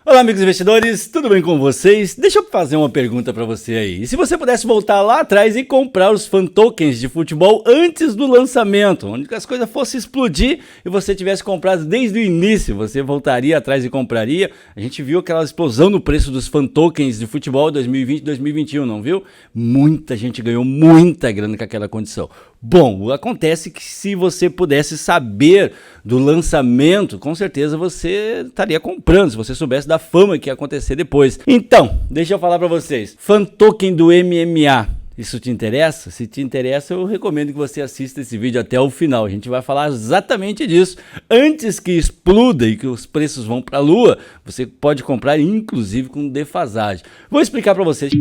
Olá, amigos investidores, tudo bem com vocês? Deixa eu fazer uma pergunta para você aí. E se você pudesse voltar lá atrás e comprar os fan tokens de futebol antes do lançamento, onde as coisas fossem explodir e você tivesse comprado desde o início, você voltaria atrás e compraria? A gente viu aquela explosão no preço dos fan tokens de futebol 2020 e 2021, não viu? Muita gente ganhou muita grana com aquela condição. Bom, acontece que se você pudesse saber do lançamento, com certeza você estaria comprando, se você soubesse da fama que ia acontecer depois. Então, deixa eu falar para vocês. Fan token do MMA. Isso te interessa? Se te interessa, eu recomendo que você assista esse vídeo até o final. A gente vai falar exatamente disso. Antes que exploda e que os preços vão para a lua, você pode comprar inclusive com defasagem. Vou explicar para vocês.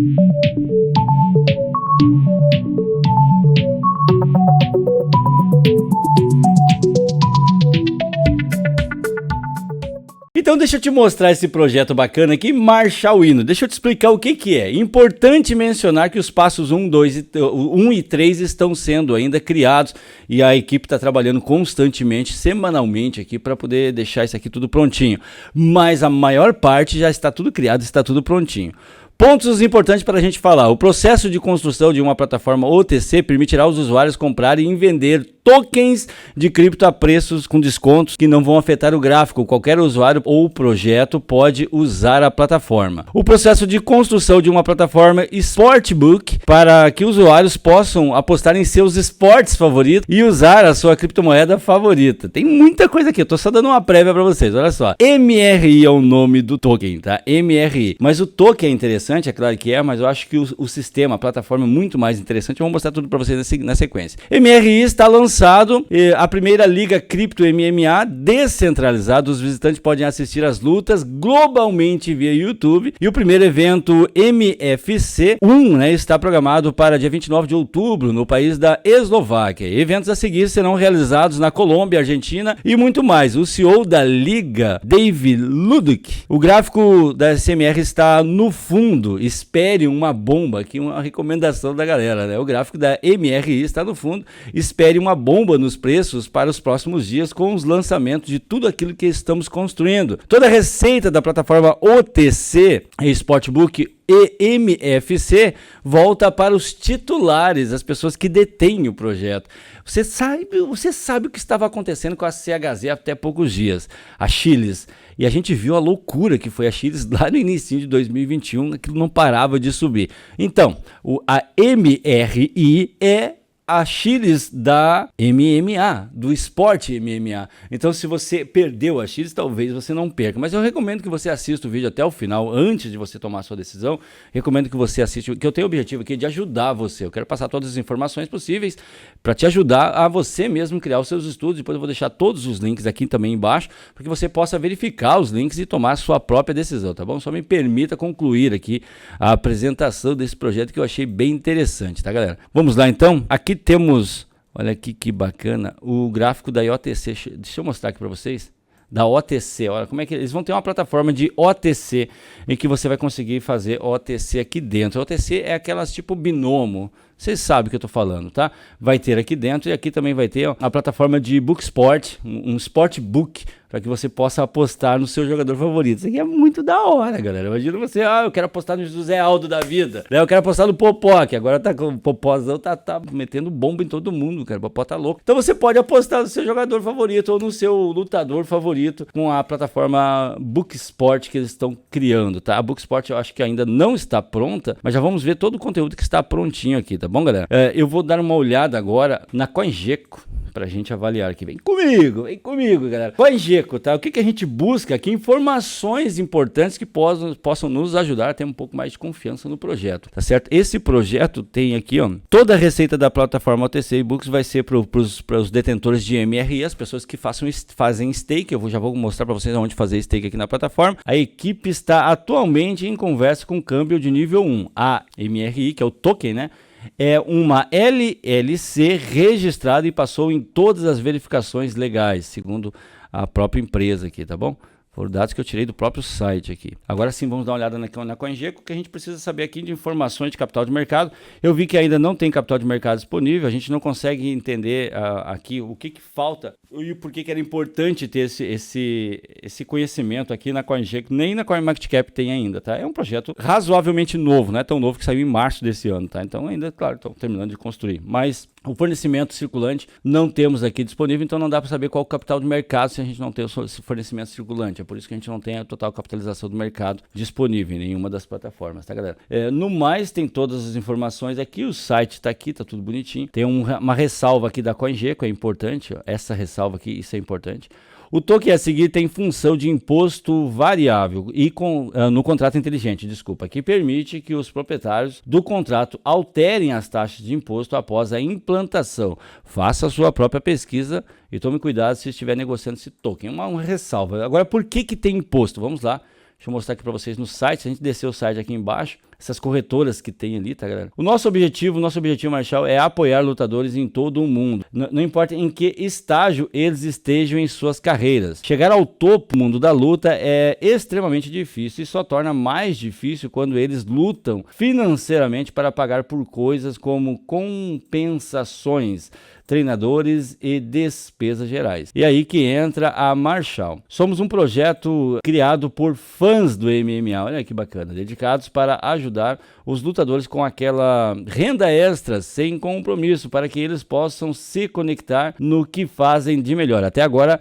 Então deixa eu te mostrar esse projeto bacana aqui, Marcha o Hino. Deixa eu te explicar o que é. Importante mencionar que os passos 1 e 3 estão sendo ainda criados e a equipe está trabalhando constantemente, semanalmente aqui para poder deixar isso aqui tudo prontinho. Mas a maior parte já está tudo criado, está tudo prontinho. Pontos importantes para a gente falar. O processo de construção de uma plataforma OTC permitirá aos usuários comprarem e vender tokens de cripto a preços com descontos que não vão afetar o gráfico. Qualquer usuário ou projeto pode usar a plataforma. O processo de construção de uma plataforma Sportbook para que usuários possam apostar em seus esportes favoritos e usar a sua criptomoeda favorita. Tem muita coisa aqui, eu tô só dando uma prévia para vocês, olha só. MRI é o nome do token, tá? MRI. Mas o token é interessante, é claro que é, mas eu acho que o sistema, a plataforma é muito mais interessante. Eu vou mostrar tudo para vocês na sequência. MRI está lançado a primeira liga cripto MMA descentralizada. Os visitantes podem assistir as lutas globalmente via YouTube. E o primeiro evento MFC 1, está programado para dia 29 de outubro no país da Eslováquia. Eventos a seguir serão realizados na Colômbia, Argentina e muito mais. O CEO da liga, Dave Ludwig. O gráfico da SMR está no fundo. Espere uma bomba. Aqui uma recomendação da galera, né? O gráfico da MRI está no fundo. Espere uma bomba nos preços para os próximos dias com os lançamentos de tudo aquilo que estamos construindo. Toda a receita da plataforma OTC, Sportbook e MFC volta para os titulares, as pessoas que detêm o projeto. Você sabe o que estava acontecendo com a CHZ até poucos dias, a Chiles. E a gente viu a loucura que foi a Chiles lá no início de 2021, aquilo não parava de subir. Então, a MRI é a Chiles da MMA, do esporte MMA. Então, se você perdeu a Chiles, talvez você não perca. Mas eu recomendo que você assista o vídeo até o final, antes de você tomar a sua decisão. Recomendo que você assista, que eu tenho o objetivo aqui de ajudar você. Eu quero passar todas as informações possíveis para te ajudar a você mesmo criar os seus estudos. Depois eu vou deixar todos os links aqui também embaixo, para que você possa verificar os links e tomar a sua própria decisão, tá bom? Só me permita concluir aqui a apresentação desse projeto que eu achei bem interessante, tá, galera? Vamos lá, então. Aqui temos, olha aqui que bacana, o gráfico da OTC. Deixa eu mostrar aqui para vocês. Da OTC, olha como é que eles vão ter uma plataforma de OTC em que você vai conseguir fazer OTC aqui dentro. OTC é aquelas tipo binomo, vocês sabem o que eu tô falando, tá? Vai ter aqui dentro e aqui também vai ter a plataforma de Booksport, um Sportbook, para que você possa apostar no seu jogador favorito. Isso aqui é muito da hora, galera. Imagina você, eu quero apostar no José Aldo da vida, né? Eu quero apostar no Popó, que agora tá com o Popózão, tá metendo bomba em todo mundo, cara. O Popó tá louco. Então você pode apostar no seu jogador favorito ou no seu lutador favorito com a plataforma Booksport que eles estão criando, tá? A Booksport eu acho que ainda não está pronta, mas já vamos ver todo o conteúdo que está prontinho aqui, tá bom, galera? Eu vou dar uma olhada agora na CoinGecko pra gente avaliar aqui. Vem comigo, galera. CoinGecko, tá? O que a gente busca aqui? Informações importantes que possam nos ajudar a ter um pouco mais de confiança no projeto, tá certo? Esse projeto tem aqui, ó, toda a receita da plataforma OTC Books vai ser para os detentores de MRI, as pessoas que fazem stake. Eu já vou mostrar para vocês onde fazer stake aqui na plataforma. A equipe está atualmente em conversa com câmbio de nível 1. A MRI, que é o token, né? É uma LLC registrada e passou em todas as verificações legais, segundo a própria empresa aqui, tá bom? Foram dados que eu tirei do próprio site aqui. Agora sim, vamos dar uma olhada na CoinGecko, que a gente precisa saber aqui de informações de capital de mercado. Eu vi que ainda não tem capital de mercado disponível, a gente não consegue entender aqui o que falta e por que era importante ter esse conhecimento aqui na CoinGecko. Nem na CoinMarketCap tem ainda, tá? É um projeto razoavelmente novo, não é tão novo, que saiu em março desse ano, tá? Então ainda, claro, estão terminando de construir, mas o fornecimento circulante não temos aqui disponível, então não dá para saber qual o capital de mercado se a gente não tem esse fornecimento circulante. É por isso que a gente não tem a total capitalização do mercado disponível em nenhuma das plataformas, tá, galera? No mais, tem todas as informações aqui, o site está aqui, tá tudo bonitinho. Tem uma ressalva aqui da CoinGecko, é importante, ó, essa ressalva aqui, isso é importante. O token a seguir tem função de imposto variável e no contrato inteligente, desculpa, que permite que os proprietários do contrato alterem as taxas de imposto após a implantação. Faça a sua própria pesquisa e tome cuidado se estiver negociando esse token. Uma ressalva. Agora, por que tem imposto? Vamos lá. Deixa eu mostrar aqui para vocês no site. Se a gente descer o site aqui embaixo, essas corretoras que tem ali, tá, galera? O nosso objetivo, Marshall, é apoiar lutadores em todo o mundo. Não importa em que estágio eles estejam em suas carreiras. Chegar ao topo do mundo da luta é extremamente difícil e só torna mais difícil quando eles lutam financeiramente para pagar por coisas como compensações, treinadores e despesas gerais. E aí que entra a Marshall. Somos um projeto criado por fãs do MMA, olha que bacana, dedicados para ajudar os lutadores com aquela renda extra sem compromisso, para que eles possam se conectar no que fazem de melhor. Até agora,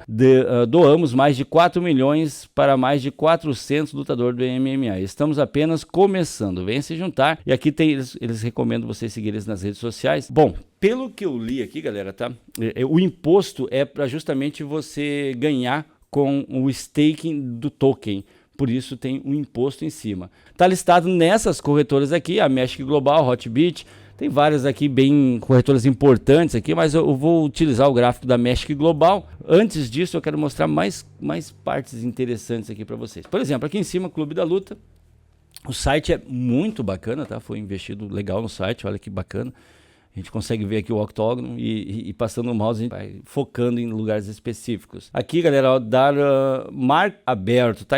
doamos mais de 4 milhões para mais de 400 lutadores do MMA. Estamos apenas começando. Venha se juntar. E aqui tem, eles recomendam você seguir eles nas redes sociais. Bom, pelo que eu li aqui, galera, tá? O imposto é para justamente você ganhar com o staking do token. Por isso tem um imposto em cima. Tá listado nessas corretoras aqui, a Magic Global, Hotbit, tem várias aqui bem corretoras importantes aqui, mas eu vou utilizar o gráfico da Magic Global. Antes disso, eu quero mostrar mais partes interessantes aqui para vocês. Por exemplo, aqui em cima, Clube da Luta. O site é muito bacana, tá? Foi investido legal no site, olha que bacana. A gente consegue ver aqui o octógono e passando o mouse, a gente vai focando em lugares específicos. Aqui, galera, ó, dar mar aberto, tá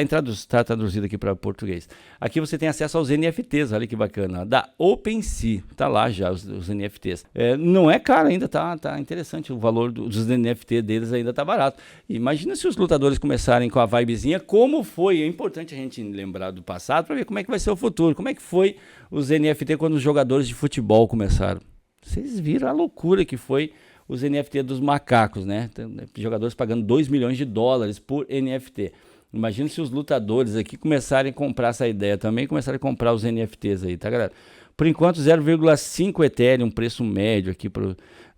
traduzido aqui para português. Aqui você tem acesso aos NFTs, olha que bacana. Da OpenSea, tá lá já os NFTs. Não é caro ainda, tá interessante. O valor dos NFT deles ainda tá barato. Imagina se os lutadores começarem com a vibezinha, como foi. É importante a gente lembrar do passado para ver como é que vai ser o futuro. Como é que foi os NFT quando os jogadores de futebol começaram. Vocês viram a loucura que foi os NFT dos macacos, né? Jogadores pagando 2 milhões de dólares por NFT. Imagina se os lutadores aqui começarem a comprar essa ideia também, começarem a comprar os NFTs aí, tá, galera? Por enquanto, 0,5 Ethereum, preço médio aqui,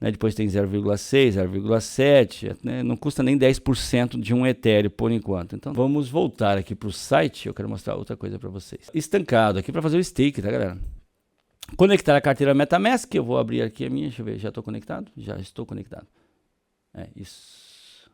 né? Depois tem 0,6, 0,7, né? Não custa nem 10% de um Ethereum por enquanto. Então, vamos voltar aqui para o site, eu quero mostrar outra coisa para vocês. Estancado aqui para fazer o stake, tá, galera? Conectar a carteira MetaMask, eu vou abrir aqui a minha, deixa eu ver, já estou conectado? Já estou conectado. Isso.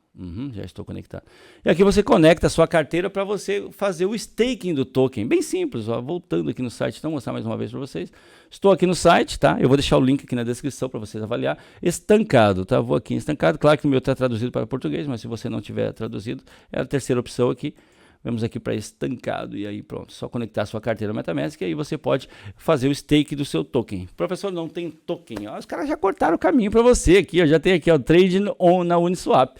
Já estou conectado. E aqui você conecta a sua carteira para você fazer o staking do token. Bem simples, ó, voltando aqui no site, então vou mostrar mais uma vez para vocês. Estou aqui no site, tá? Eu vou deixar o link aqui na descrição para vocês avaliar. Estancado, tá? Vou aqui em estancado. Claro que o meu está traduzido para português, mas se você não tiver traduzido, é a terceira opção aqui. Vamos aqui para estancado e aí pronto, só conectar a sua carteira MetaMask e aí você pode fazer o stake do seu token. Professor, não tem token. Ó, os caras já cortaram o caminho para você aqui, ó, já tem aqui o Trade On na Uniswap.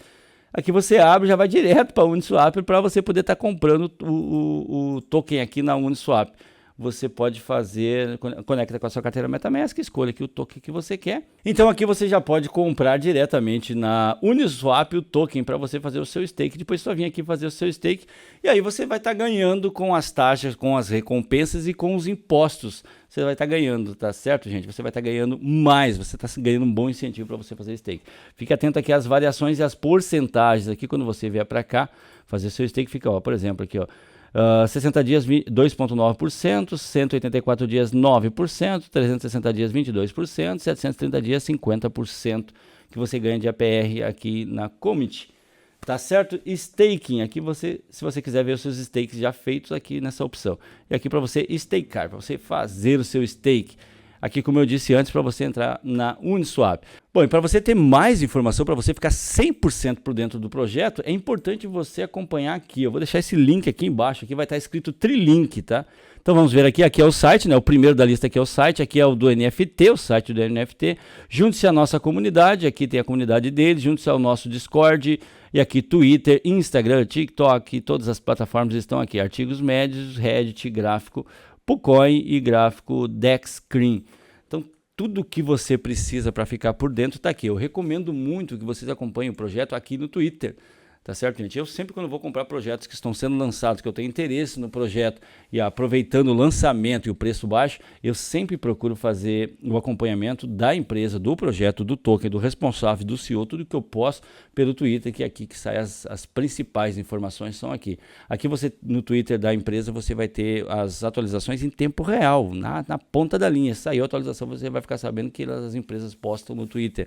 Aqui você abre, já vai direto para a Uniswap para você poder estar comprando o token aqui na Uniswap. Você pode fazer, conecta com a sua carteira MetaMask, escolha aqui o token que você quer. Então aqui você já pode comprar diretamente na Uniswap o token para você fazer o seu stake. Depois só vir aqui fazer o seu stake e aí você vai estar ganhando com as taxas, com as recompensas e com os impostos. Você vai estar ganhando, tá certo, gente? Você vai estar ganhando mais, você está ganhando um bom incentivo para você fazer stake. Fique atento aqui às variações e às porcentagens aqui quando você vier para cá fazer seu stake. Fica, ó, por exemplo, aqui, ó. 60 dias 2,9%, 184 dias 9%, 360 dias 22%, 730 dias 50% que você ganha de APR aqui na Commit. Tá certo? Staking, aqui se você quiser ver os seus stakes já feitos aqui nessa opção. E aqui para você stakear, para você fazer o seu stake. aqui, como eu disse antes, para você entrar na Uniswap. Bom, e para você ter mais informação, para você ficar 100% por dentro do projeto, é importante você acompanhar aqui. Eu vou deixar esse link aqui embaixo, aqui vai estar escrito Trilink, tá? Então vamos ver aqui, aqui é o site, né? O primeiro da lista aqui é o site, aqui é o do NFT, o site do NFT. Junte-se à nossa comunidade, aqui tem a comunidade deles, junte-se ao nosso Discord, e aqui Twitter, Instagram, TikTok, todas as plataformas estão aqui. Artigos médios, Reddit, gráfico PuCoin e gráfico DexScreen. Então tudo que você precisa para ficar por dentro está aqui. Eu recomendo muito que vocês acompanhem o projeto aqui no Twitter. Tá certo, gente? Eu sempre, quando vou comprar projetos que estão sendo lançados, que eu tenho interesse no projeto e aproveitando o lançamento e o preço baixo, eu sempre procuro fazer o acompanhamento da empresa, do projeto, do token, do responsável, do CEO, tudo que eu posso pelo Twitter, que é aqui que saem as principais informações, são aqui. Aqui você, no Twitter da empresa, você vai ter as atualizações em tempo real, na ponta da linha. Saiu a atualização, você vai ficar sabendo que as empresas postam no Twitter.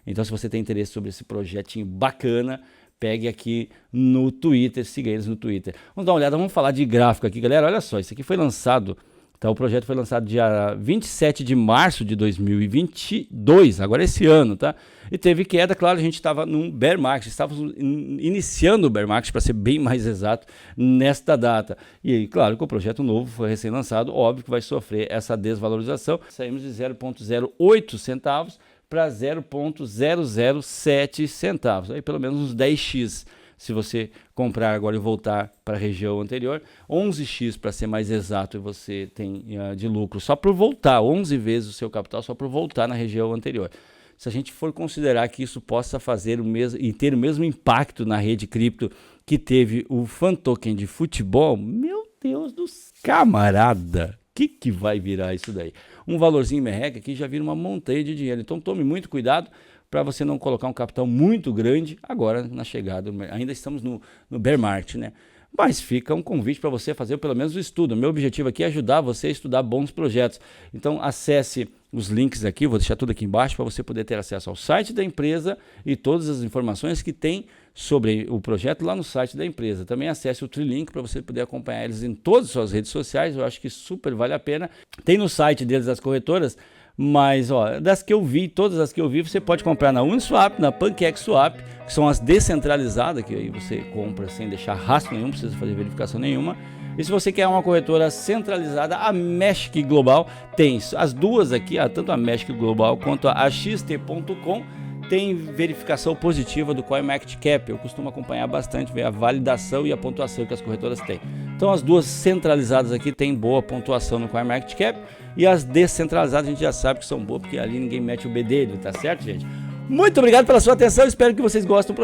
Então, se você tem interesse sobre esse projetinho bacana, pegue aqui no Twitter, siga eles no Twitter. Vamos dar uma olhada, vamos falar de gráfico aqui, galera. Olha só, isso aqui foi lançado, tá? O projeto foi lançado dia 27 de março de 2022, agora esse ano, tá? E teve queda, claro, a gente estava num bear market, estávamos iniciando o bear market, para ser bem mais exato, nesta data. E aí, claro que o projeto novo foi recém-lançado, óbvio que vai sofrer essa desvalorização. Saímos de 0,08 centavos para 0,007 centavos, aí pelo menos uns 10x se você comprar agora e voltar para a região anterior, 11x para ser mais exato, e você tem de lucro só por voltar, 11 vezes o seu capital só por voltar na região anterior. Se a gente for considerar que isso possa fazer o mesmo e ter o mesmo impacto na rede cripto que teve o fan token de futebol, meu Deus do céu, camarada, que vai virar isso daí? Um valorzinho merreca aqui já vira uma montanha de dinheiro. Então tome muito cuidado para você não colocar um capital muito grande agora na chegada. Ainda estamos no bear market, né? Mas fica um convite para você fazer pelo menos o estudo. Meu objetivo aqui é ajudar você a estudar bons projetos. Então acesse os links aqui, vou deixar tudo aqui embaixo para você poder ter acesso ao site da empresa e todas as informações que tem sobre o projeto lá no site da empresa. Também acesse o Trilink para você poder acompanhar eles em todas as suas redes sociais. Eu acho que super vale a pena. Tem no site deles as corretoras, mas ó, das que eu vi, todas as que eu vi, você pode comprar na Uniswap, na PancakeSwap, que são as descentralizadas, que aí você compra sem deixar rastro nenhum, não precisa fazer verificação nenhuma. E se você quer uma corretora centralizada, a Magic Global tem as duas aqui, tanto a Magic Global quanto a XT.com, tem verificação positiva do CoinMarketCap. Eu costumo acompanhar bastante, ver a validação e a pontuação que as corretoras têm. Então as duas centralizadas aqui têm boa pontuação no CoinMarketCap, e as descentralizadas a gente já sabe que são boas, porque ali ninguém mete o bedelho, tá certo, gente? Muito obrigado pela sua atenção, espero que vocês gostem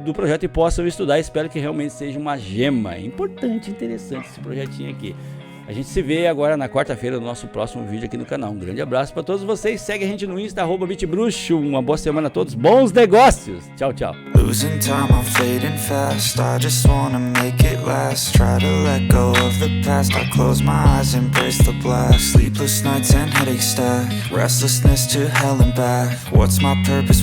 do projeto e possam estudar. Espero que realmente seja uma gema. É importante, interessante esse projetinho aqui. A gente se vê agora na quarta-feira no nosso próximo vídeo aqui no canal. Um grande abraço para todos vocês. Segue a gente no Insta, @bitbruxo. Uma boa semana a todos. Bons negócios. Tchau, tchau. Losing time, I'm fading fast. I just wanna make it last. Try to let go of the past. I close my eyes, embrace the blast. Sleepless nights and headaches stack. Restlessness to hell and back. What's my purpose?